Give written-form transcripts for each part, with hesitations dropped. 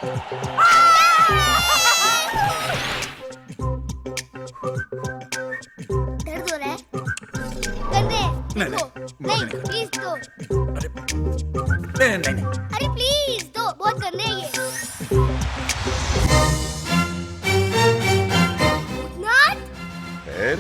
दर्द हो रहा है? गंदे, नहीं, नहीं, प्लीज दो। नहीं। अरे प्लीज दो, बहुत गंदे हैं ये। भूतनाथ? फिर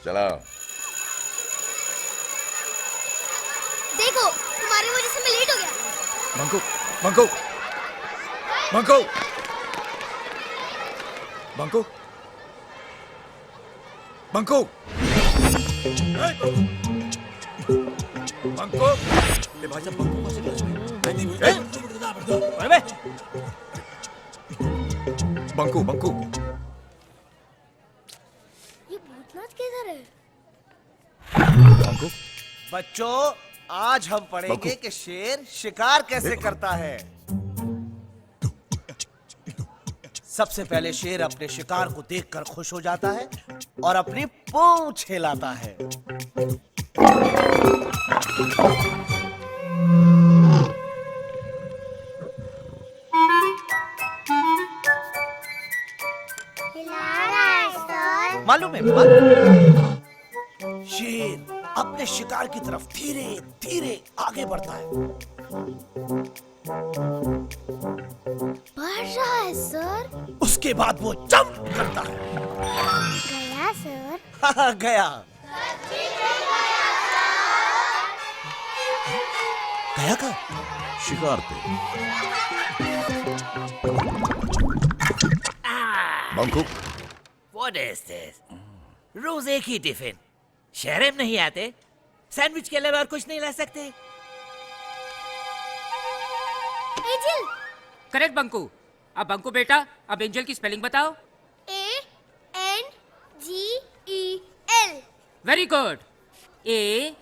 चला। देखो, तुम्हारी वजह से मैं लेट हो गया। बंकू, बंकू, बंकू, बंकू, बंकू, बंकू, ये भाई साहब बंकू कौन से क्लास में? बंकू, बंकू, ये भूतनाथ किधर है? बंकू, बच्चों, आज हम पढ़ेंगे कि शेर शिकार कैसे करता है। सबसे पहले शेर अपने शिकार को देखकर खुश हो जाता है और अपनी पूंछ हिलाता है। मालूम है शेर अपने शिकार की तरफ धीरे धीरे आगे बढ़ता है। बढ़ रहा है सर। उसके बाद वो जंप करता है। गया सर। हाँ, गया। गया का शिकार पे। Banku, What is this? रोज एक ही टिफिन। शहर में नहीं आते? सैंडविच के अलावा और कुछ नहीं ला सकते? एंजल। करेक्ट बंकू। अब बंकू बेटा, अब एंजल की स्पेलिंग बताओ। ANGEL। Very good. ANG।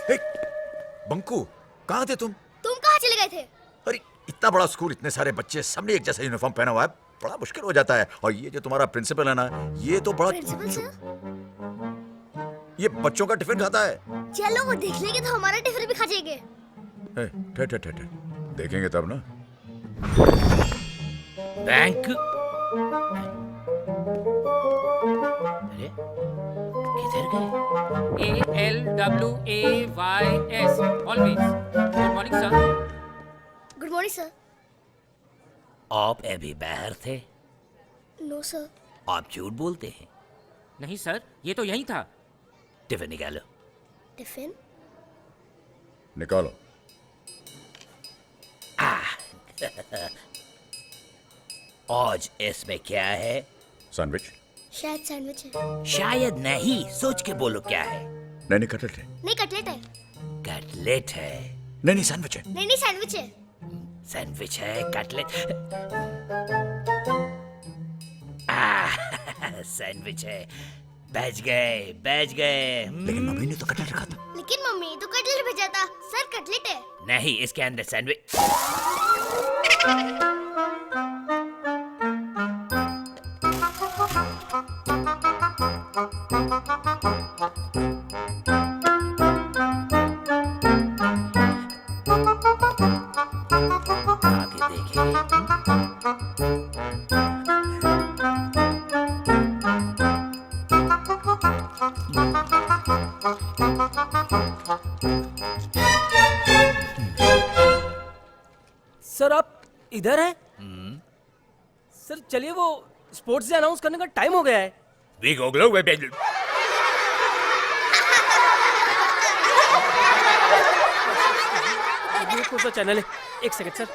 हे, बंकू, कहाँ थे तुम? तुम कहाँ चले गए थे? अरे इतना बड़ा स्कूल, इतने सारे बच्चे, सबने एक जैसा यूनिफॉर्म पहना हुआ है, बड़ा मुश्किल हो जाता है। और ये जो तुम्हारा प्रिंसिपल है ना, ये तो बड़ा प्रिंसिपल सर? ये बच्चों का टिफिन खाता है। चलो वो देख लेंगे तो हमारा टिफिन भी खा जाएंगे। ठहर, देखेंगे तब ना। बैंक। अरे किधर गए? ALWAYS always. Good morning sir. Good morning sir. आप अभी बाहर थे? No sir. आप झूठ बोलते हैं। नहीं सर, ये तो यही था। टिफिन निकालो। टिफिन? निकालो। आज इसमें क्या है? सैंडविच। शायद सैंडविच है। शायद नहीं, सोच के बोलो क्या है। नहीं, कटलेट है। नहीं कटलेट है। कटलेट है। नहीं, सैंडविच है। नहीं सैंडविच है। सैंडविच है, कटलेट। सैंडविच है। बच गए। लेकिन मम्मी ने तो कटलेट रखा था। लेकिन मम्मी तो कटलेट भेजा था। सर कटलेट है। नहीं, इसके अंदर सैंडविच। आगे देखेंगे। सर आप इधर हैं? सर चलिए, वो स्पोर्ट्स डे अनाउंस करने का टाइम हो गया है। ये कौन सा चैनल है? एक सेकंड सर।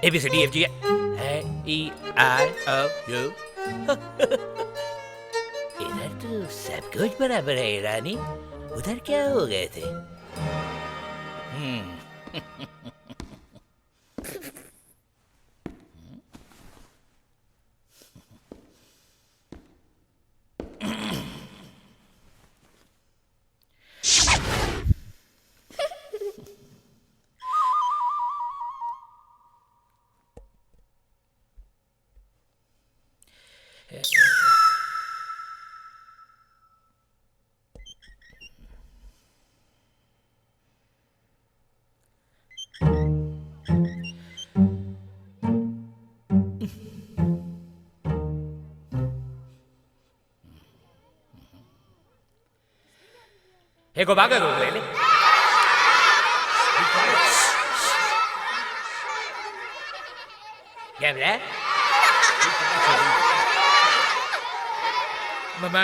ABCDFG EIOU। इधर तो सब कुछ बराबर है रानी। उधर क्या हो गए थे? Ego baga go lele. Gamla. Mama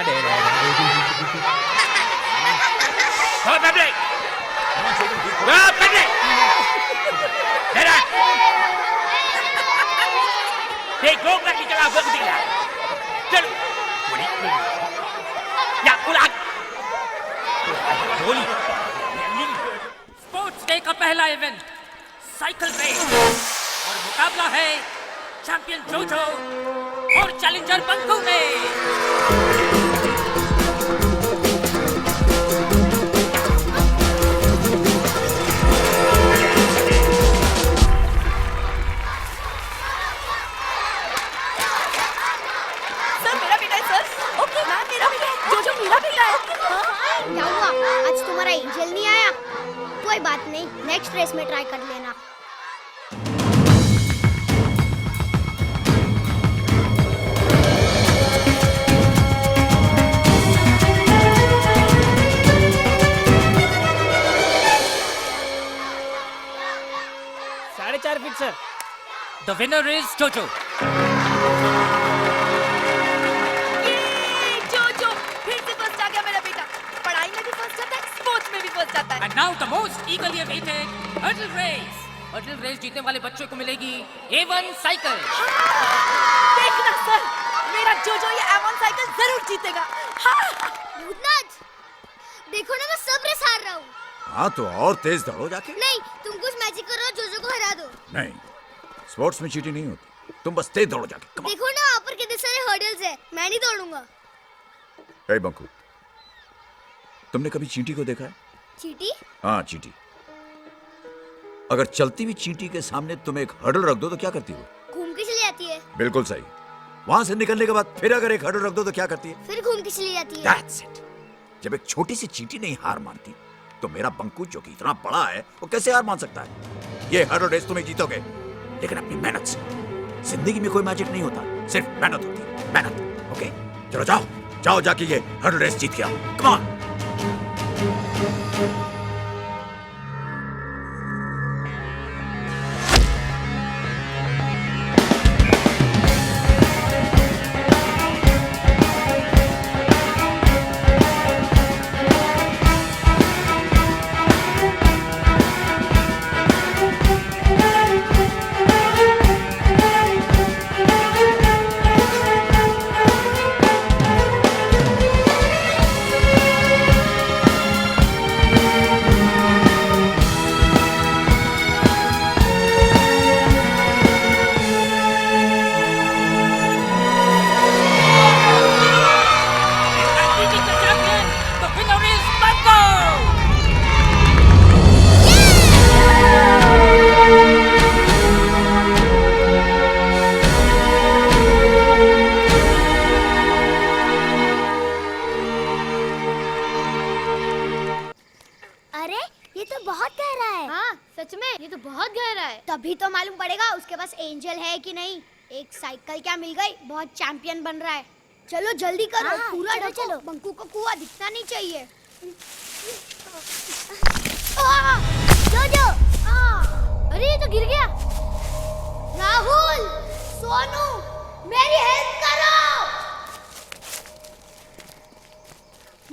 de. Oh, baby. Oh, baby. Dada. Dekho lagi jalan buat kita. चलो या उलाग गोली स्पोर्ट्स डे का पहला इवेंट साइकिल रेस और मुकाबला है चैंपियन जोजो और चैलेंजर बंकू में। क्या हुआ? आज तुम्हारा एंजल नहीं आया? कोई बात नहीं, नेक्स्ट रेस में ट्राई कर लेना। साढ़े 4 feet sir. The winner is जोजो। And now the most eagerly awaited hurdle race. Hurdle race जीतने वाले बच्चों को मिलेगी A1 साइकिल। देखना सर, मेरा जोजो ये A1 साइकिल जरूर जीतेगा। भूतनाथ, देखो ना मैं सब रेस हार रहा हूँ। हाँ तो और तेज दौड़ो जाके। नहीं, तुम कुछ मैजिक करो, जोजो को हरा दो। नहीं, स्पोर्ट्स में चीटिंग नहीं होती, तुम बस तेज दौड़ो जाके। Come on. देखो ना वहाँ पर कितने सारे हर्डल्स है, मैं नहीं दौड़ूंगा। ए बंकू, तुमने कभी चींटी को देखा है? चींटी? हाँ चींटी। अगर चलती हुई चींटी के सामने तुम एक हर्डल रख दो तो क्या करती हो? घूम के चली जाती है। बिल्कुल सही। वहां से निकलने के बाद फिर अगर एक हर्डल रख दो तो क्या करती है? फिर घूम के चली जाती है। That's it. जब एक छोटी सी चींटी नहीं हार मानती तो मेरा बंकू जो कि इतना बड़ा है वो कैसे हार मान सकता है? ये हर्डल रेस तुम्हें जीतोगे, लेकिन अपनी मेहनत से। जिंदगी में कोई मैजिक नहीं होता, सिर्फ मेहनत होती है। मेहनत। ओके, चलो जाओ जाओ जाके ये हर्डल रेस जीत के आओ। Come on. तभी तो मालूम पड़ेगा उसके पास एंजल है कि नहीं। एक साइकिल क्या मिल गई, बहुत चैंपियन बन रहा है। चलो जल्दी करो, पूरा ढको, चलो। बंकू को कुआं दिखना नहीं चाहिए। जोजो, अरे ये तो गिर गया। राहुल, सोनू, मेरी हेल्प करो।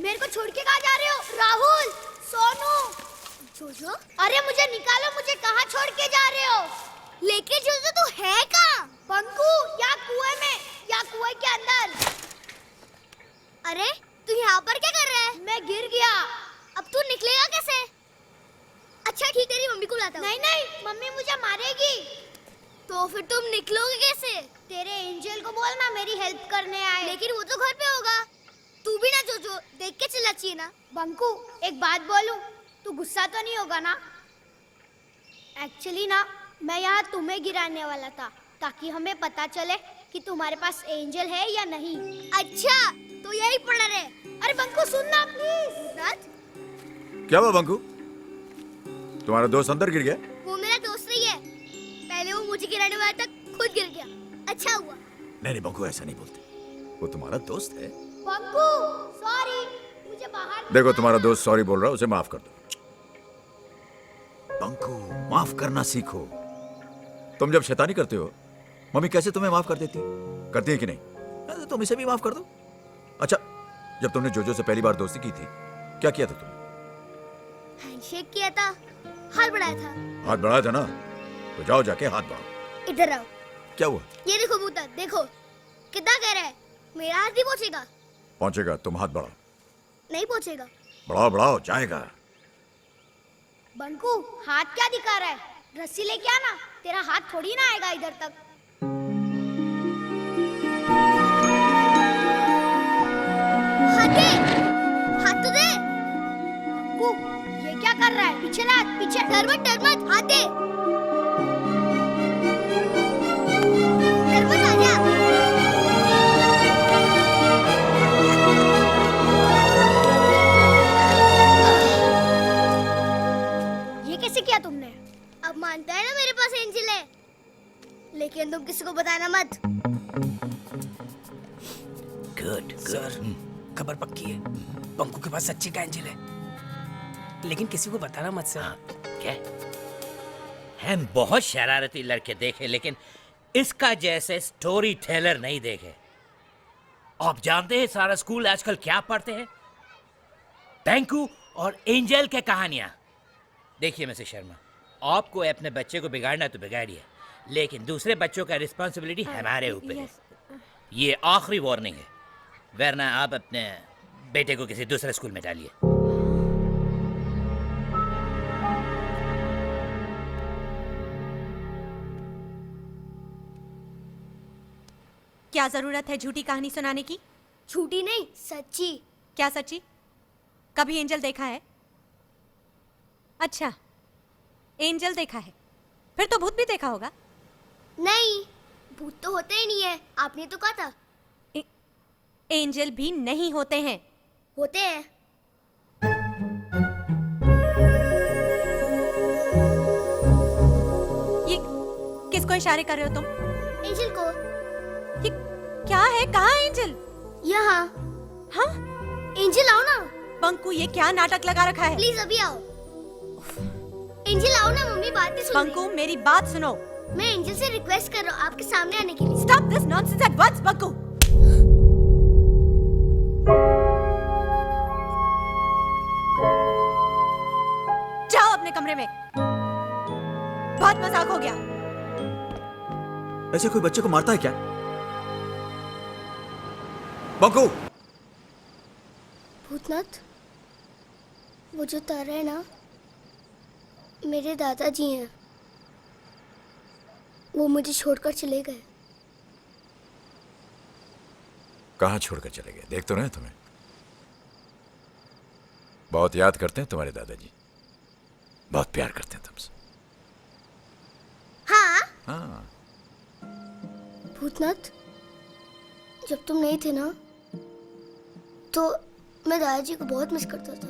मेरे को छोड़ के कहाँ जा रहे हो? राहुल, सोनू, जोजो, अरे मुझे निकालो, मुझे कहाँ छोड़ के जा रहे हो? लेके जोजो तू है कहाँ? बंकू, या कुएं में, या कुएं के अंदर। अरे तू यहाँ पर क्या कर रहा है? मैं गिर गया। अब तू निकलेगा कैसे? अच्छा ठीक, तेरी मम्मी को बुलाता हूँ। नहीं नहीं, मम्मी मुझे मारेगी। तो फिर तुम निकलोगे कैसे? तेरे एंजल को बोलना मेरी हेल्प करने आए। लेकिन वो तो घर पे होगा। तू भी ना जोजो, देख के चलना चाहिए ना। बंकू, एक बात बोलूं, तू गुस्सा तो नहीं होगा ना? एक्चुअली ना, मैं यहाँ तुम्हें गिराने वाला था ताकि हमें पता चले कि तुम्हारे पास एंजल है या नहीं। अच्छा, तो यही पड़ा रहे। अरे बंकू सुनना प्लीज। क्या हुआ बंकू? तुम्हारा दोस्त अंदर गिर गया? वो मेरा दोस्त नहीं है। पहले वो मुझे गिराने वाला था, खुद गिर गया। अच्छा हुआ। नहीं नहीं बंकू, ऐसा नहीं बोलते। वो तुम्हारा दोस्त है, बंकू सॉरी, मुझे बाहर देखो तुम्हारा दोस्त सॉरी बोल रहा है, उसे माफ कर दो। बंकू, माफ करना सीखो। तुम जब शैतानी करते हो, मम्मी कैसे तुम्हें माफ कर देती करती है कि नहीं? तो तुम इसे भी माफ कर दो। अच्छा, जब तुमने जोजो से पहली बार दोस्ती की थी, क्या किया था तुमने? हैंडशेक किया था, हाथ बढ़ाया था। हाथ बढ़ाया था ना, तो जाओ जाके हाथ बढ़ाओ। इधर आओ, क्या हुआ? ये देखो भूता, देखो कितना कह रहा है, मेरा हाथ नहीं पहुंचेगा। पहुंचेगा, तुम हाथ बढ़ाओ। नहीं पहुंचेगा। बढ़ाओ बढ़ाओ, जाएगा। बंकू हाथ क्या दिखा रहा है, रस्सी लेके आना, तेरा हाथ थोड़ी ना आएगा इधर तक। हाथ दे, हाथ तो दे। बंकू ये क्या कर रहा है, पीछे ना, पीछे, डर मत, हाथ दे। डर मत, आ जा। ये कैसे किया तुमने? अब मानता है ना मेरे पास एंजल है, लेकिन तुम किसी को बताना मत। गुड सर, खबर पक्की है, बंकू के पास सच्ची का एंजल है, लेकिन किसी को बताना मत सर। क्या? हम बहुत शरारती लड़के देखे, लेकिन इसका जैसे स्टोरी टेलर नहीं देखे। आप जानते हैं सारा स्कूल आजकल क्या पढ़ते हैं? टैंकू और एंजल के कहानियां। देखिए मिस्टर शर्मा, आपको अपने बच्चे को बिगाड़ना तो बिगाड़िए, लेकिन दूसरे बच्चों का रिस्पॉन्सिबिलिटी हमारे ऊपर है। ये आखिरी वार्निंग है, वरना आप अपने बेटे को किसी दूसरे स्कूल में डालिए। क्या जरूरत है झूठी कहानी सुनाने की? झूठी नहीं, सच्ची। क्या सच्ची? कभी एंजल देखा है? अच्छा, एंजल देखा है, फिर तो भूत भी देखा होगा। नहीं, भूत तो होते ही नहीं है, आपने तो कहा था। एंजल भी नहीं होते हैं। होते हैं। ये किसको इशारे कर रहे हो तुम? एंजल को। ये क्या है? कहाँ है एंजल? यहाँ। हाँ? एंजल आओ ना। बंकू ये क्या नाटक लगा रखा है? प्लीज अभी आओ। एंजल आओ ना, मम्मी बात नहीं सुन रही। बंकू मेरी बात सुनो। मैं एंजल से रिक्वेस्ट कर रहा हूँ आपके सामने आने के लिए। Stop this nonsense at once, Banku. जाओ अपने कमरे में। बहुत मजाक हो गया। ऐसे कोई बच्चे को मारता है क्या? बंकू! भूतनाथ, वो जो तारा है ना, मेरे दादाजी हैं। वो मुझे छोड़कर चले गए। कहाँ छोड़कर चले गए? देख तो रहे हैं तुम्हें। बहुत याद करते हैं तुम्हारे दादाजी, बहुत प्यार करते हैं तुमसे। हाँ? हाँ। भूतनाथ, जब तुम नहीं थे ना, तो मैं दादाजी को बहुत मिस करता था।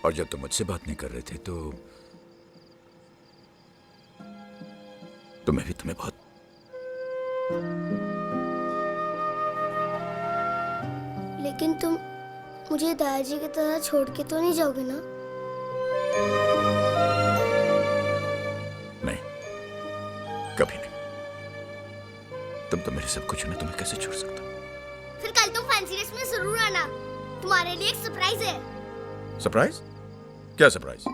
और जब तुम मुझसे बात नहीं कर रहे थे तो मैं भी तुम्हें बहुत। लेकिन तुम मुझे दादाजी की तरह छोड़ के तो नहीं जाओगे ना? नहीं, कभी नहीं। तुम तो मेरे सब कुछ हो ना, तुम्हें कैसे छोड़ सकता? फिर कल तुम फैंसी ड्रेस में जरूर आना, तुम्हारे लिए एक सरप्राइज है। सरप्राइज? क्या सरप्राइज?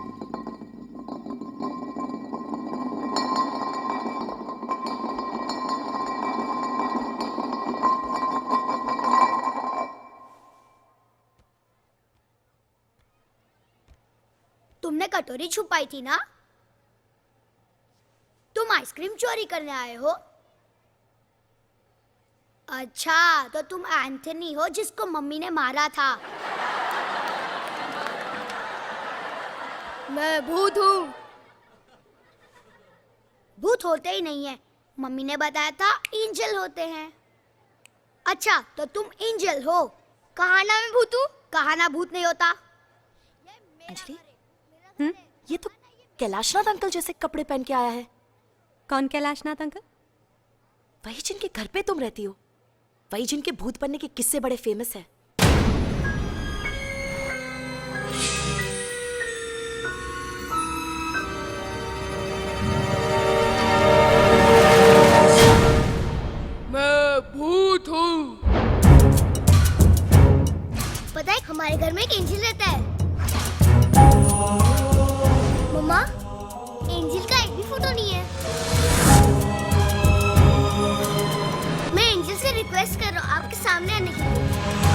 तुमने कटोरी छुपाई थी ना? तुम आइसक्रीम चोरी करने आए हो? अच्छा, तो तुम एंथनी हो जिसको मम्मी ने मारा था। मैं भूत हूँ। भूत होते ही नहीं है, मम्मी ने बताया था एंजल होते हैं। अच्छा, तो तुम एंजल हो। कहा ना मैं भूत हूँ, कहा ना भूत नहीं होता। अंजलि, ये तो कैलाशनाथ अंकल जैसे कपड़े पहन के आया है। कौन कैलाशनाथ अंकल? वही जिनके घर पे तुम रहती हो। वही जिनके भूत बनने के किस्से बड़े फेमस है। मैं भूत हूँ। पता है हमारे घर में एक एंजल रहता है। मम्मा, एंजल का एक भी फोटो नहीं है। मैं एंजल से रिक्वेस्ट कर रहा हूँ आपके सामने आने के लिए।